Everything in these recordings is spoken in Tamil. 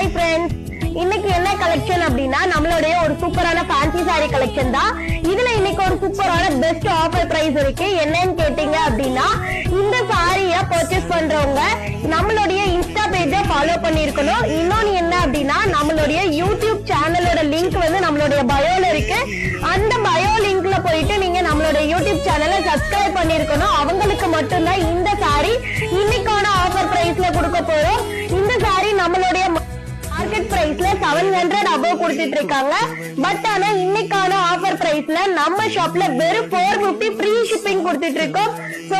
ஹாய் ஃப்ரெண்ட்ஸ், இன்னைக்கு என்ன கலெக்ஷன் அப்படின்னா நம்மளுடைய ஒரு சூப்பரான ஃபேன்சி சாரி கலெக்ஷன் தான். இதுல இன்னைக்கு ஒரு சூப்பரான பெஸ்ட் ஆஃபர் பிரைஸ் இருக்கு. என்னன்னு கேட்டீங்க அப்படின்னா, இந்த சாரிய பர்ச்சேஸ் பண்றவங்க நம்மளுடைய இன்ஸ்டா பேஜ ஃபாலோ பண்ணிருக்கணும். இன்னொன்னு என்ன அப்படின்னா, நம்மளுடைய யூடியூப் சேனலோட லிங்க் வந்து நம்மளுடைய பயோல இருக்கு. அந்த பயோ லிங்க்ல போயிட்டு நீங்க நம்மளுடைய யூடியூப் சேனலை சப்ஸ்கிரைப் பண்ணிருக்கணும். அவங்களுக்கு மட்டும்தான் இந்த சாரி இன்னைக்கான ஆஃபர் பிரைஸ்ல கொடுக்க போறோம். இந்த சாரி நம்மளுடைய மார்க்கெட் பிரைஸ்ல 700 அபவ் கொடுத்துட்டு இருக்காங்க. பட் ஆனா இன்னைக்கான ஆஃபர் பிரைஸ்ல நம்ம ஷாப்ல வெறும் 450 ஃப்ரீ ஷிப்பிங் கொடுத்துட்டு இருக்கோம். சோ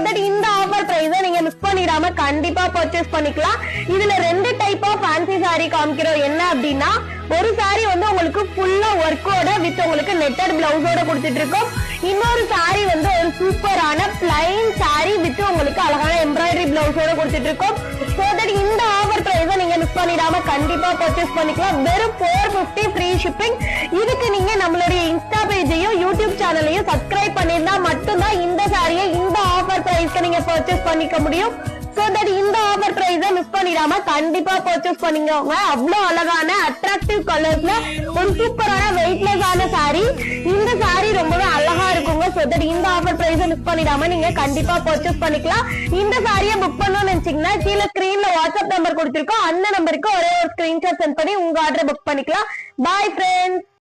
தட் இந்த ஆஃபர் பிரைஸை நீங்க மிஸ் பண்ணிடாம கண்டிப்பா பர்ச்சேஸ் பண்ணிக்கலாம். இதுல 2 டைப் ஆஃப் ஃபேன்சி சாரி காமிக்கிறோம். என்ன அப்படின்னா, ஒரு சாரி வந்து உங்களுக்கு ஃபுல்லா ஒர்க்கோட வித் உங்களுக்கு நெட்டட் பிளவுஸோட கொடுத்துட்டு இருக்கோம். இன்னொரு சாரி வந்து ஒரு சூப்பரான பிளைன் சாரி வித் உங்களுக்கு அழகான எம்ப்ராய்டரி பிளவுஸோட கொடுத்துட்டு இருக்கோம். சோ தட் இந்த ஆஃபர் பிரைஸை நீங்க மிஸ் பண்ணிடாம கண்டிப்பா பர்ச்சேஸ் பண்ணிக்கலாம். வெறும் 450 ஃப்ரீ ஷிப்பிங். இதுக்கு நீங்க நம்மளுடைய இன்ஸ்டா பேஜையும் யூடியூப் சேனலையும் சப்ஸ்கிரைப் பண்ணிருந்தா மட்டும்தான் இந்த சாரியை இந்த ஆஃபர் பிரைஸ்க்கு நீங்க பர்ச்சேஸ் பண்ணிக்க முடியும். சோ தட் இந்த ஆஃபர் பிரைஸை மிஸ் பண்ணிடாம கண்டிப்பா பர்ச்சேஸ் பண்ணிக்கோங்க. அவ்வளவு அழகான அட்ராக்டிவ் கலர்ஸ்ல ஒரு சூப்பரான வெயிட்லெஸ் ஆன சாரி. இந்த சாரி ரொம்பவே அழகா இருக்குங்க. சோ தட் இந்த ஆஃபர் பிரைஸை மிஸ் பண்ணிடாம நீங்க கண்டிப்பா பர்ச்சேஸ் பண்ணிக்கலாம். இந்த சாரியை புக் பண்ணணும்னு நினைச்சீங்கன்னா கீழே ஸ்கிரீன்ல வாட்ஸ்அப் நம்பர் கொடுத்திருக்கோம். அந்த நம்பருக்கு ஒரே ஒரு ஸ்கிரீன்ஷாட் சென்ட் பண்ணி உங்க ஆர்டரை புக் பண்ணிக்கலாம். Bye friends.